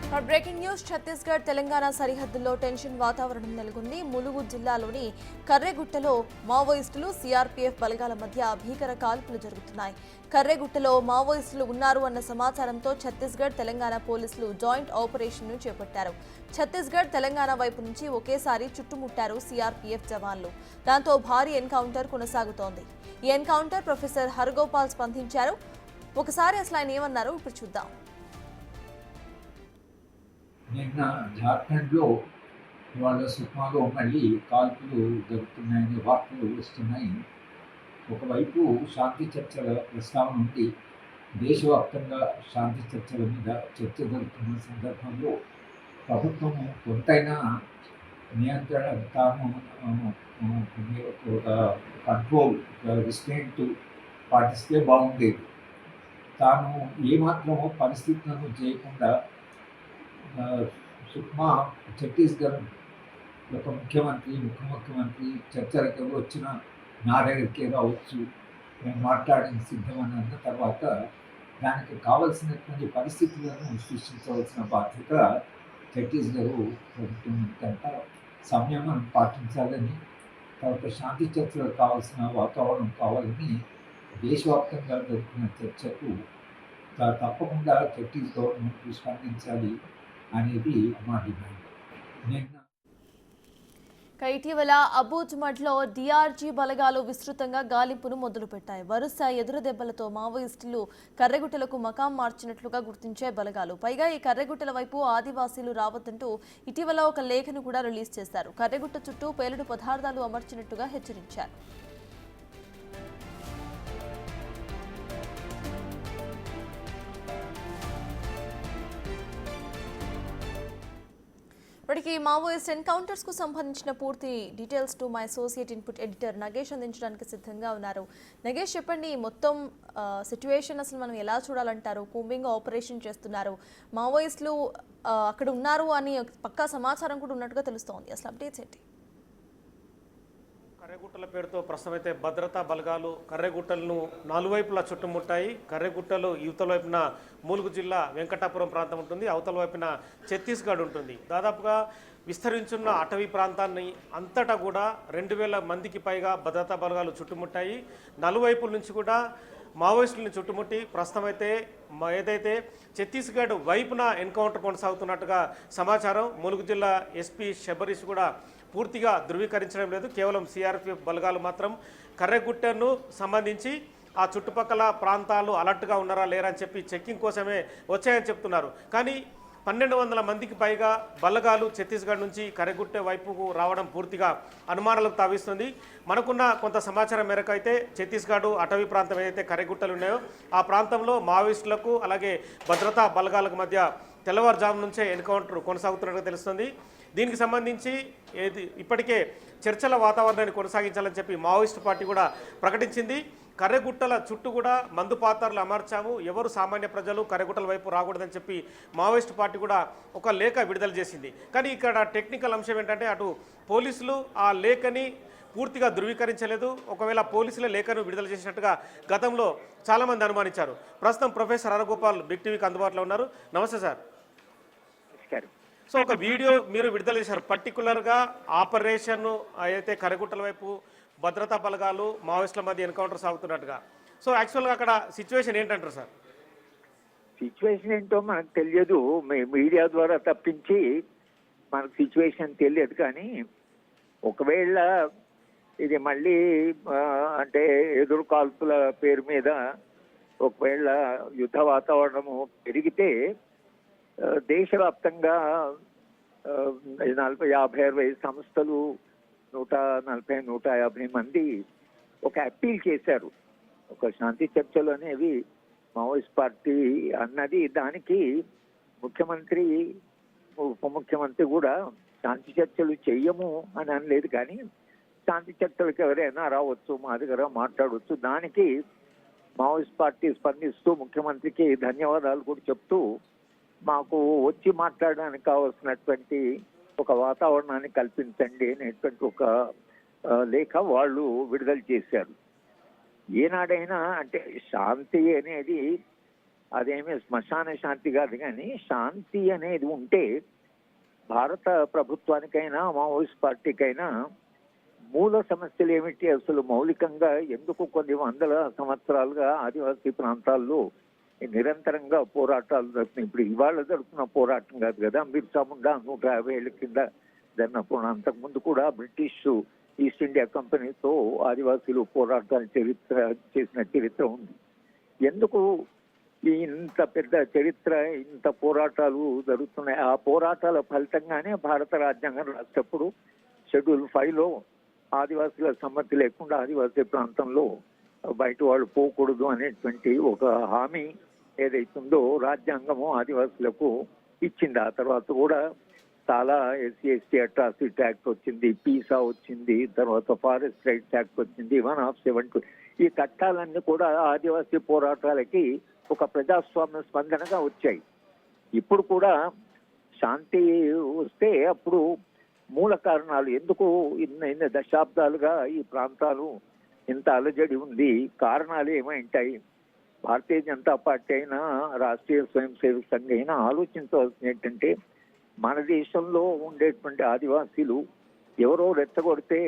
Breaking news Chhattisgarh Telangana సరిహద్దుల్లో tension వాతావరణం నెలకొంది. ములుగు జిల్లాలోని కర్రెగుట్టలో మావోయిస్టులు సీఆర్పీఎఫ్ బలగాల మధ్య భీకర కాల్పులు జరుగుతున్నాయి. కర్రెగుట్టలో మావోయిస్టులు ఉన్నారు అన్న సమాచారంతో ఛత్తీస్గఢ్ తెలంగాణ పోలీసులు జాయింట్ ఆపరేషన్ను చేపట్టారు. ఛత్తీస్గఢ్ తెలంగాణ వైపు నుంచి ఒకేసారి చుట్టుముట్టారు సీఆర్పీఎఫ్ జవాన్లు. దాంతో భారీ ఎన్కౌంటర్ కొనసాగుతోంది. ఈ ఎన్కౌంటర్ ప్రొఫెసర్ హరగోపాల్ స్పందించారు. ఒకసారి అసలు ఆయన ఏమన్నారు ఇప్పుడు చూద్దాం. నిన్న జార్ఖండ్లో ఇవాళ సుక్మాలో మళ్ళీ కాల్పులు జరుగుతున్నాయని వార్తలు వస్తున్నాయి. ఒకవైపు శాంతి చర్చల ప్రస్తావన ఉంది. దేశవ్యాప్తంగా శాంతి చర్చల మీద చర్చ జరుగుతున్న సందర్భంలో ప్రభుత్వం కొంతైనా నియంత్రణ తాను ఒక కంట్రోల్ రిస్ట్రెయింట్ పాటిస్తే బాగుండేది. తాను ఏమాత్రమో పరిస్థితులను చేయకుండా సుక్మా ఛత్తీస్గఢ్ యొక్క ముఖ్యమంత్రి ఉప ముఖ్యమంత్రి చర్చలకు వచ్చిన నా దగ్గరికి రావచ్చు, నేను మాట్లాడిన సిద్ధమని అన్న తర్వాత దానికి కావలసినటువంటి పరిస్థితులను సృష్టించవలసిన బాధ్యత ఛత్తీస్గఢ్ ప్రభుత్వం కనుక సంయమనం పాటించాలని, తర్వాత శాంతి చర్చలకు కావాల్సిన వాతావరణం కావాలని దేశవ్యాప్తంగా జరుగుతున్న చర్చకు తప్పకుండా ఛత్తీస్ గవర్నమెంట్ స్పందించాలి అనేది మా డిమాండ్. నిన్న ఇటీవల అబూజ్మడ్లో డీఆర్జీ బలగాలు విస్తృతంగా గాలింపును మొదలుపెట్టాయి. వరుస ఎదురు దెబ్బలతో మావోయిస్టులు కర్రెగుట్టలకు మకాం మార్చినట్లుగా గుర్తించే బలగాలు. పైగా ఈ కర్రెగుట్టల వైపు ఆదివాసీలు రావద్దంటూ ఇటీవల ఒక లేఖను కూడా రిలీజ్ చేశారు. కర్రెగుట్ట చుట్టూ పేలుడు పదార్థాలు అమర్చినట్టుగా హెచ్చరించారు. ఇప్పటికీ మావోయిస్ట్ ఎన్కౌంటర్స్ కు సంబంధించిన పూర్తి details to my associate input editor Nagesh అందించడానికి సిద్ధంగా ఉన్నారు. నగేష్, చెప్పండి, మొత్తం సిచ్యువేషన్ అసలు మనం ఎలా చూడాలంటారు? కూంబింగ్ ఆపరేషన్ చేస్తున్నారు, మావోయిస్టులు అక్కడ ఉన్నారు అని పక్కా సమాచారం కూడా ఉన్నట్టుగా తెలుస్తోంది. అసలు అప్డేట్స్ ఏంటి? కర్రెగుట్టల పేరుతో ప్రస్తుతం అయితే భద్రతా బలగాలు కర్రెగుట్టలను నాలుగువైపులా చుట్టుముట్టాయి. కర్రెగుట్టలు యువతల వైపున ములుగు జిల్లా వెంకటాపురం ప్రాంతం ఉంటుంది, అవతల వైపున ఛత్తీస్గఢ్ ఉంటుంది. దాదాపుగా విస్తరించున్న అటవీ ప్రాంతాన్ని అంతటా కూడా 2000 మందికి పైగా భద్రతా బలగాలు చుట్టుముట్టాయి. నలువైపుల నుంచి కూడా మావోయిస్టులను చుట్టుముట్టి ప్రస్తుతం అయితే ఏదైతే ఛత్తీస్గఢ్ వైపున ఎన్కౌంటర్ కొనసాగుతున్నట్టుగా సమాచారం. ములుగు జిల్లా ఎస్పీ శబరీష్ కూడా పూర్తిగా ధృవీకరించడం లేదు. కేవలం సిఆర్పిఎఫ్ బలగాలు మాత్రం కర్రెగుట్టను సంబంధించి ఆ చుట్టుపక్కల ప్రాంతాలు అలర్ట్గా ఉన్నారా లేరా అని చెప్పి చెక్కింగ్ కోసమే వచ్చాయని చెప్తున్నారు. కానీ 1200 మందికి పైగా బలగాలు ఛత్తీస్గఢ్ నుంచి కర్రెగుట్ట వైపుకు రావడం పూర్తిగా అనుమానాలకు తావిస్తుంది. మనకున్న కొంత సమాచారం మేరకు అయితే ఛత్తీస్గఢ్ అటవీ ప్రాంతం ఏదైతే కర్రెగుట్టలు ఉన్నాయో ఆ ప్రాంతంలో మావోయిస్టులకు అలాగే భద్రతా బలగాలకు మధ్య తెల్లవారుజాము నుంచే ఎన్కౌంటర్ కొనసాగుతున్నట్టుగా తెలుస్తుంది. దీనికి సంబంధించి ఇప్పటికే చర్చల వాతావరణాన్ని కొనసాగించాలని చెప్పి మావోయిస్టు పార్టీ కూడా ప్రకటించింది. కర్రెగుట్టల చుట్టూ కూడా మందు పాత్రలు అమర్చాము, ఎవరు సామాన్య ప్రజలు కర్రెగుట్టల వైపు రాకూడదని చెప్పి మావోయిస్టు పార్టీ కూడా ఒక లేఖ విడుదల చేసింది. కానీ ఇక్కడ టెక్నికల్ అంశం ఏంటంటే అటు పోలీసులు ఆ లేఖని పూర్తిగా ధృవీకరించలేదు. ఒకవేళ పోలీసులే లేఖను విడుదల చేసినట్టుగా గతంలో చాలామంది అనుమానించారు. ప్రస్తుతం ప్రొఫెసర్ హరగోపాల్ బిగ్ టీవీకి అందుబాటులో ఉన్నారు. నమస్తే సార్. సో ఒక వీడియో మీరు విడుదల చేశారు, పర్టికులర్గా ఆపరేషన్ అయితే కర్రెగుట్టల వైపు భద్రతా బలగాలు మావోయిస్టుల మధ్య ఎన్కౌంటర్ సాగుతున్నట్టుగా. సో యాక్చువల్గా అక్కడ సిచ్యువేషన్ ఏంటంటారు సార్? సిచ్యువేషన్ ఏంటో మనకు తెలియదు, మీడియా ద్వారా తప్పించి మనకు సిచ్యువేషన్ తెలియదు. కానీ ఒకవేళ ఇది మళ్ళీ అంటే ఎదురు కాల్పుల పేరు మీద ఒకవేళ యుద్ధ వాతావరణము పెరిగితే దేశవ్యాప్తంగా 40-50 సంస్థలు 140-150 మంది ఒక అప్పీల్ చేశారు. ఒక శాంతి చర్చలు అనేవి మావోయిస్ట్ పార్టీ అన్నది, దానికి ముఖ్యమంత్రి ఉప ముఖ్యమంత్రి కూడా శాంతి చర్చలు చెయ్యము అని అనలేదు. కానీ శాంతి చర్చలకు ఎవరైనా రావచ్చు, మా దగ్గర మాట్లాడవచ్చు. దానికి మావోయిస్ట్ పార్టీ స్పందిస్తూ ముఖ్యమంత్రికి ధన్యవాదాలు కూడా చెప్తూ మాకు వచ్చి మాట్లాడడానికి కావాల్సినటువంటి ఒక వాతావరణాన్ని కల్పించండి అనేటువంటి ఒక లేఖ వాళ్ళు విడుదల చేశారు. ఏనాడైనా అంటే శాంతి అనేది అదేమీ శ్మశాన శాంతి కాదు, కానీ శాంతి అనేది ఉంటే భారత ప్రభుత్వానికైనా మావోయిస్ట్ పార్టీకైనా మూల సమస్యలు ఏమిటి, అసలు మౌలికంగా ఎందుకు కొన్ని వందల సంవత్సరాలుగా ఆదివాసీ ప్రాంతాల్లో నిరంతరంగా పోరాటాలు జరుగుతున్నాయి. ఇప్పుడు ఇవాళ జరుగుతున్న పోరాటం కాదు కదా, బిర్సా ముండా 150 ఏళ్ళ కింద జరిగినప్పుడు, అంతకుముందు కూడా బ్రిటిష్ ఈస్ట్ ఇండియా కంపెనీతో ఆదివాసీలు పోరాటాలు చేసిన చరిత్ర ఉంది. ఎందుకు ఇంత పెద్ద చరిత్ర, ఇంత పోరాటాలు జరుగుతున్నాయి? ఆ పోరాటాల ఫలితంగానే భారత రాజ్యాంగం రాసేటప్పుడు షెడ్యూల్ 5లో ఆదివాసీల సమ్మతి లేకుండా ఆదివాసీ ప్రాంతంలో బయట వాళ్ళు పోకూడదు అనేటువంటి ఒక హామీ ఏదైతుందో రాజ్యాంగము ఆదివాసులకు ఇచ్చింది. ఆ తర్వాత కూడా చాలా SC/ST అట్రాసిటీ యాక్ట్ వచ్చింది, పీసా వచ్చింది, తర్వాత ఫారెస్ట్ రైట్స్ యాక్ట్ వచ్చింది, 1 of 7. ఈ చట్టాలన్నీ కూడా ఆదివాసీ పోరాటాలకి ఒక ప్రజాస్వామ్య స్పందనగా వచ్చాయి. ఇప్పుడు కూడా శాంతి వస్తే అప్పుడు మూల కారణాలు ఎందుకు ఇన్ని దశాబ్దాలుగా ఈ ప్రాంతాలు ఇంత అలజడి ఉంది, కారణాలు ఏమైంటాయి? భారతీయ జనతా పార్టీ అయినా రాష్ట్రీయ స్వయం సేవక సంఘ్ అయినా ఆలోచించవలసింది ఏంటంటే, మన దేశంలో ఉండేటువంటి ఆదివాసీలు ఎవరో రెచ్చగొడితే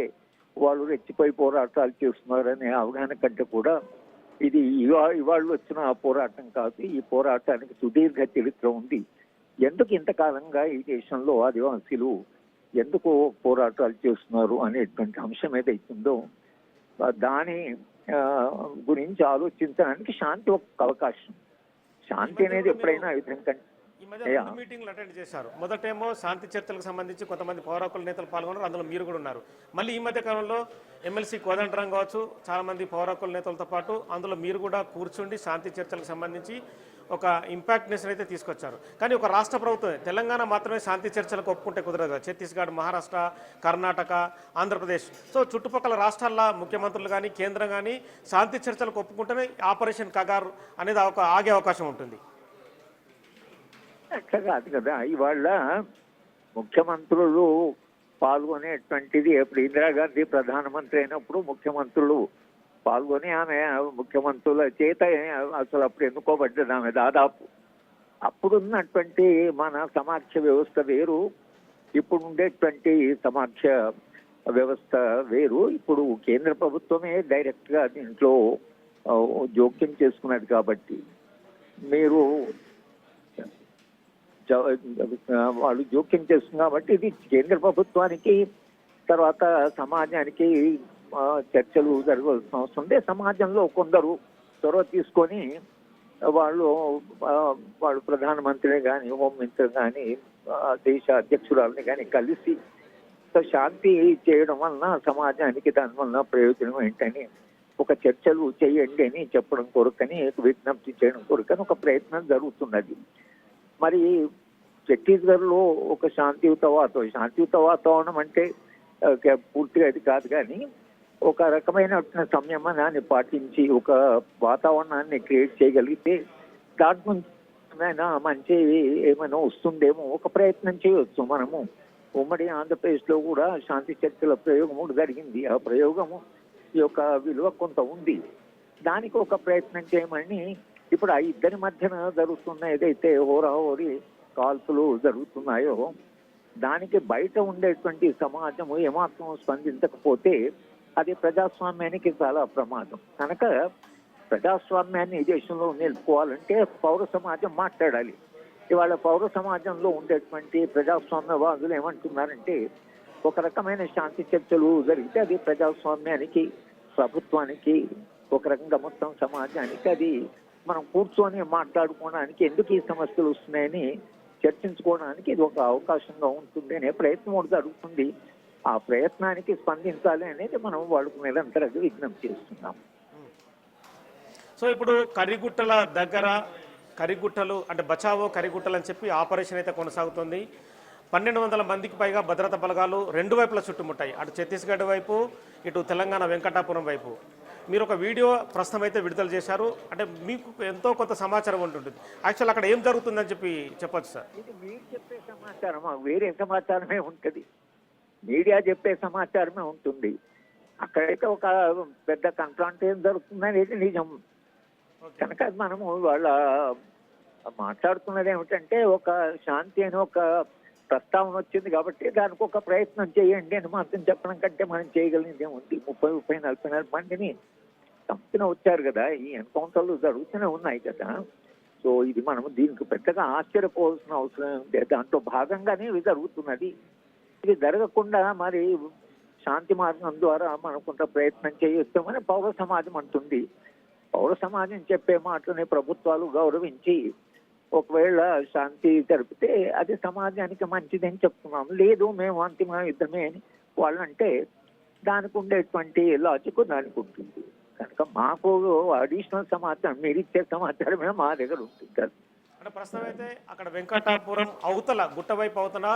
వాళ్ళు రెచ్చిపోయి పోరాటాలు చేస్తున్నారనే అవగాహన కంటే కూడా ఇది ఇవాళ వచ్చిన పోరాటం కాదు, ఈ పోరాటానికి సుదీర్ఘ చరిత్ర ఉంది. ఎందుకు ఇంతకాలంగా ఈ దేశంలో ఆదివాసీలు ఎందుకు పోరాటాలు చేస్తున్నారు అనేటువంటి అంశం ఏదైతుందో దాని గురించి ఆలోచించడానికి శాంతి ఒక అవకాశం. శాంతి అనేది ఎప్పుడైనా ఈ విధంగా ఈ మధ్య 2 మీటింగ్లు అటెండ్ చేశారు. మొదటేమో శాంతి చర్చలకు సంబంధించి కొంతమంది పౌరకుల నేతలు పాల్గొన్నారు, అందులో మీరు కూడా ఉన్నారు. మళ్ళీ ఈ మధ్య కాలంలో ఎమ్మెల్సీ కోదండరాం కావచ్చు, చాలా మంది పౌరకుల నేతలతో పాటు అందులో మీరు కూడా కూర్చుండి శాంతి చర్చలకు సంబంధించి ఒక ఇంపాక్ట్నెస్ అయితే తీసుకొచ్చారు. కానీ ఒక రాష్ట్ర ప్రభుత్వం తెలంగాణ మాత్రమే శాంతి చర్చలకు ఒప్పుకుంటే కుదరదు. ఛత్తీస్గఢ్, మహారాష్ట్ర, కర్ణాటక, ఆంధ్రప్రదేశ్, సో చుట్టుపక్కల రాష్ట్రాల ముఖ్యమంత్రులు కానీ కేంద్రం కానీ శాంతి చర్చలకు ఒప్పుకుంటేనే ఆపరేషన్ కగార్ అనేది ఆగే అవకాశం ఉంటుంది. అట్లా కాదు కదా, ఇవాళ ముఖ్యమంత్రులు పాల్గొనేటువంటిది ఎప్పుడు ఇందిరాగాంధీ ప్రధానమంత్రి అయినప్పుడు ముఖ్యమంత్రులు పాల్గొని ఆమె ముఖ్యమంత్రుల చేత అసలు అప్పుడు ఎన్నుకోబడ్డది ఆమె. దాదాపు అప్పుడున్నటువంటి మన సమాఖ్య వ్యవస్థ వేరు, ఇప్పుడు ఉండేటువంటి సమాఖ్య వ్యవస్థ వేరు. ఇప్పుడు కేంద్ర ప్రభుత్వమే డైరెక్ట్గా దీంట్లో జోక్యం చేసుకున్నది కాబట్టి మీరు వాళ్ళు జోక్యం చేస్తుంది కాబట్టి ఇది కేంద్ర ప్రభుత్వానికి తర్వాత సమాజానికి చర్చలు జరగాల్సిన అవసరం ఉంది. సమాజంలో కొందరు చొరవ తీసుకొని వాళ్ళు ప్రధానమంత్రిని కానీ హోంమంత్రి కానీ దేశ అధ్యక్షురాలని కానీ కలిసి శాంతి చేయడం వలన సమాజానికి దానివల్ల ప్రయోజనం ఏంటని ఒక చర్చలు చేయండి అని చెప్పడం కొరకని విజ్ఞప్తి చేయడం కొరకని ఒక ప్రయత్నం జరుగుతున్నది. మరి ఛత్తీస్గఢ్లో ఒక శాంతియుత వాతావరణం అంటే పూర్తిగా అది కాదు, కానీ ఒక రకమైన సంయమనాన్ని పాటించి ఒక వాతావరణాన్ని క్రియేట్ చేయగలిగితే దాని నుంచి మంచి ఏమైనా వస్తుందేమో ఒక ప్రయత్నం చేయవచ్చు. మనము ఉమ్మడి ఆంధ్రప్రదేశ్లో కూడా శాంతి చర్చల ప్రయోగం కూడా జరిగింది. ఆ ప్రయోగము యొక్క విలువ కొంత ఉంది, దానికి ఒక ప్రయత్నం చేయమని ఇప్పుడు ఆ ఇద్దరి మధ్యన జరుగుతున్న ఏదైతే హోరాహోరీ కాల్పులు జరుగుతున్నాయో దానికి బయట ఉండేటువంటి సమాజము ఏమాత్రం స్పందించకపోతే అది ప్రజాస్వామ్యానికి చాలా ప్రమాదం. కనుక ప్రజాస్వామ్యాన్ని ఈ దేశంలో నిలుపుకోవాలంటే పౌర సమాజం మాట్లాడాలి. ఇవాళ పౌర సమాజంలో ఉండేటువంటి ప్రజాస్వామ్యవాదులు ఏమంటున్నారంటే ఒక రకమైన శాంతి చర్చలు జరిగితే అది ప్రజాస్వామ్యానికి, ప్రభుత్వానికి, ఒక రకంగా మొత్తం సమాజానికి అది మనం కూర్చొని మాట్లాడుకోవడానికి ఎందుకు ఈ సమస్యలు వస్తున్నాయని చర్చించుకోవడానికి ఇది ఒక అవకాశంగా ఉంటుంది అనే ప్రయత్నం కూడా జరుగుతుంది. ఆ ప్రయత్నానికి స్పందించాలి అనేది మనం వాళ్ళకు నిరంతరంగా విజ్ఞప్తి చేస్తున్నాం. సో ఇప్పుడు కరిగుట్టల దగ్గర కరిగుట్టలు అంటే బచావో కరిగుట్టలు అని చెప్పి ఆపరేషన్ అయితే కొనసాగుతుంది. 1200 మందికి పైగా భద్రతా బలగాలు 2 వైపులా చుట్టుముట్టాయి, అటు ఛత్తీస్గఢ్ వైపు, ఇటు తెలంగాణ వెంకటాపురం వైపు. మీరు ఒక వీడియో ప్రస్తుతం అయితే విడుదల చేశారు, అంటే మీకు ఎంతో కొంత సమాచారం ఉంటుంటుంది. యాక్చువల్ అక్కడ ఏం జరుగుతుందని చెప్పి చెప్పొచ్చు సార్? ఇది మీరు చెప్పే సమాచారం, వేరే సమాచారమే ఉంటుంది. మీడియా చెప్పే సమాచారమే ఉంటుంది. అక్కడైతే ఒక పెద్ద కన్ఫ్రాంటేషన్ జరుగుతుందనేది నిజం. కనుక అది మనము వాళ్ళ మాట్లాడుతున్నది ఏమిటంటే ఒక శాంతి అని ఒక ప్రస్తావన వచ్చింది కాబట్టి దానికి ఒక ప్రయత్నం చేయండి అని మాత్రం చెప్పడం కంటే మనం చేయగలిగింది ఏముంది. 30-40 మందిని చంపిన వచ్చారు కదా, ఈ ఎన్కౌంటర్లు జరుగుతూనే ఉన్నాయి కదా. సో ఇది మనం దీనికి పెద్దగా ఆశ్చర్యపోవాల్సిన అవసరం ఉంది. దాంట్లో భాగంగానే ఇది జరుగుతున్నది. ఇది జరగకుండా మరి శాంతి మార్గం ద్వారా మనం కొంత ప్రయత్నం చేయొస్తామని పౌర సమాజం అంటుంది. పౌర సమాజం చెప్పే మాటని ప్రభుత్వాలు గౌరవించి ఒకవేళ శాంతి జరిపితే అది సమాజానికి మంచిదని చెప్తున్నాం. లేదు మేము అంతిమ యుద్ధమే అని వాళ్ళంటే దానికి ఉండేటువంటి లాజిక్ దానికి ఉంటుంది. కనుక మాకు అడిషనల్ సమాచారం మీరు ఇచ్చే సమాచారమే మా దగ్గర ఉంటుంది. అంటే ప్రస్తుతం అయితే అక్కడ వెంకటాపురం అవతల గుట్ట వైపు అవతల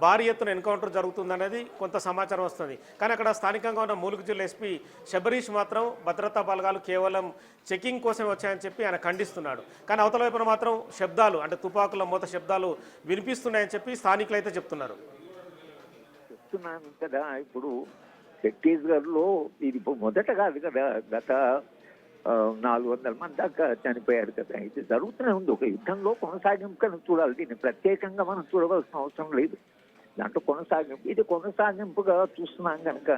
భారీ ఎత్తున ఎన్కౌంటర్ జరుగుతుందనేది కొంత సమాచారం వస్తుంది. కానీ అక్కడ స్థానికంగా ఉన్న ములుగు జిల్లా ఎస్పీ శబరీష్ మాత్రం భద్రతా బలగాలు కేవలం చెకింగ్ కోసం వచ్చాయని చెప్పి ఆయన ఖండిస్తున్నాడు. కానీ అవతల వైపున మాత్రం శబ్దాలు అంటే తుపాకుల మూత శబ్దాలు వినిపిస్తున్నాయని చెప్పి స్థానికులు అయితే చెప్తున్నాను కదా. ఇప్పుడు ఛత్తీస్గఢ్లో ఇది ఇప్పుడు మొదట కాదు కదా, గత 400 మంది దాకా చనిపోయారు కదా. ఇది జరుగుతూనే ఉంది. ఒక యుద్ధంలో కొనసాగింపుగా చూడాలి. దీన్ని ప్రత్యేకంగా మనం చూడవలసిన అవసరం లేదు. దాంట్లో కొనసాగింపు ఇది కొనసాగింపుగా చూస్తున్నాం కనుక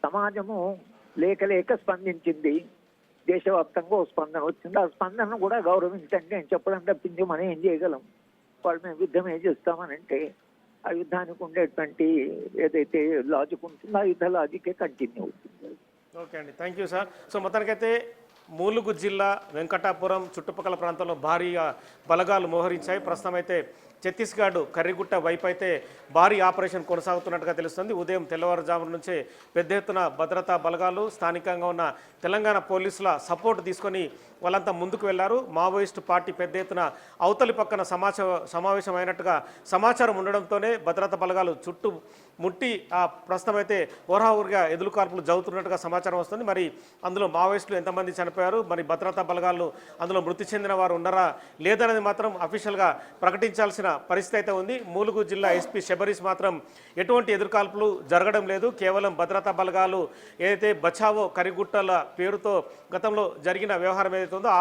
సమాజము లేక స్పందించింది. దేశవ్యాప్తంగా ఓ స్పందన వచ్చింది. ఆ స్పందనను కూడా గౌరవించండి అని చెప్పడం తప్పించి మనం ఏం చేయగలం? వాళ్ళు మేము యుద్ధం ఏం చేస్తామనంటే ఆ యుద్ధానికి ఉండేటువంటి ఏదైతే లాజిక్ ఉంటుందో ఆ యుద్ధ లాజికే కంటిన్యూ అవుతుంది. ఓకే అండి, థ్యాంక్ యూ సార్. సో మొత్తానికైతే ములుగు జిల్లా వెంకటాపురం చుట్టుపక్కల ప్రాంతంలో భారీగా బలగాలు మోహరించాయి. ప్రస్తుతం అయితే ఛత్తీస్గఢ్ కర్రిగుట్ట వైపు అయితే భారీ ఆపరేషన్ కొనసాగుతున్నట్టుగా తెలుస్తుంది. ఉదయం తెల్లవారుజామున నుంచే పెద్ద ఎత్తున భద్రతా బలగాలు స్థానికంగా ఉన్న తెలంగాణ పోలీసుల సపోర్ట్ తీసుకొని వాళ్ళంతా ముందుకు వెళ్లారు. మావోయిస్టు పార్టీ పెద్ద ఎత్తున అవతలి పక్కన సమావేశం అయినట్టుగా సమాచారం ఉండడంతోనే భద్రతా బలగాలు చుట్టూ ముట్టి ప్రస్తుతం అయితే ఓరాఊరిగా ఎదురుకాల్పులు జరుగుతున్నట్టుగా సమాచారం వస్తుంది. మరి అందులో మావోయిస్టులు ఎంతమంది చనిపోయారు, మరి భద్రతా బలగాలు అందులో మృతి చెందిన వారు ఉన్నారా లేదనేది మాత్రం అఫీషియల్గా ప్రకటించాల్సిన పరిస్థితి అయితే ఉంది. ములుగు జిల్లా ఎస్పీ శబరీష్ మాత్రం ఎటువంటి ఎదురుకాల్పులు జరగడం లేదు, కేవలం భద్రతా బలగాలు ఏదైతే బచావో కరిగుట్టల పేరుతో గతంలో జరిగిన వ్యవహారం ఏదైతే ఉందో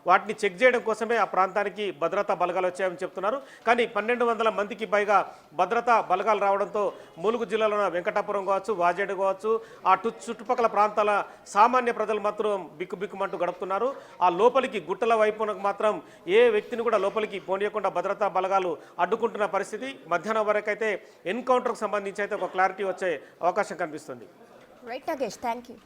వాటిని చెక్ చేయడం కోసమే ఆ ప్రాంతానికి భద్రతా బలగాలు వచ్చాయని చెప్తున్నారు. కానీ 1200 మందికి పైగా భద్రతా బలగాలు రావడంతో ములుగు జిల్లాలో వెంకటాపురం కావచ్చు, వాజేడు కావచ్చు, ఆ చుట్టుపక్కల ప్రాంతాల సామాన్య ప్రజలు మాత్రం బిక్కుబిక్కుమంటూ గడుపుతున్నారు. ఆ లోపలికి గుట్టల వైపున మాత్రం ఏ వ్యక్తిని కూడా లోపలికి పోనీయకుండా భద్రతా బలగాలు అడ్డుకుంటున్న పరిస్థితి. మధ్యాహ్నం వరకు అయితే ఎన్కౌంటర్కు సంబంధించి అయితే ఒక క్లారిటీ వచ్చే అవకాశం కనిపిస్తుంది. Right Nagesh, thank you.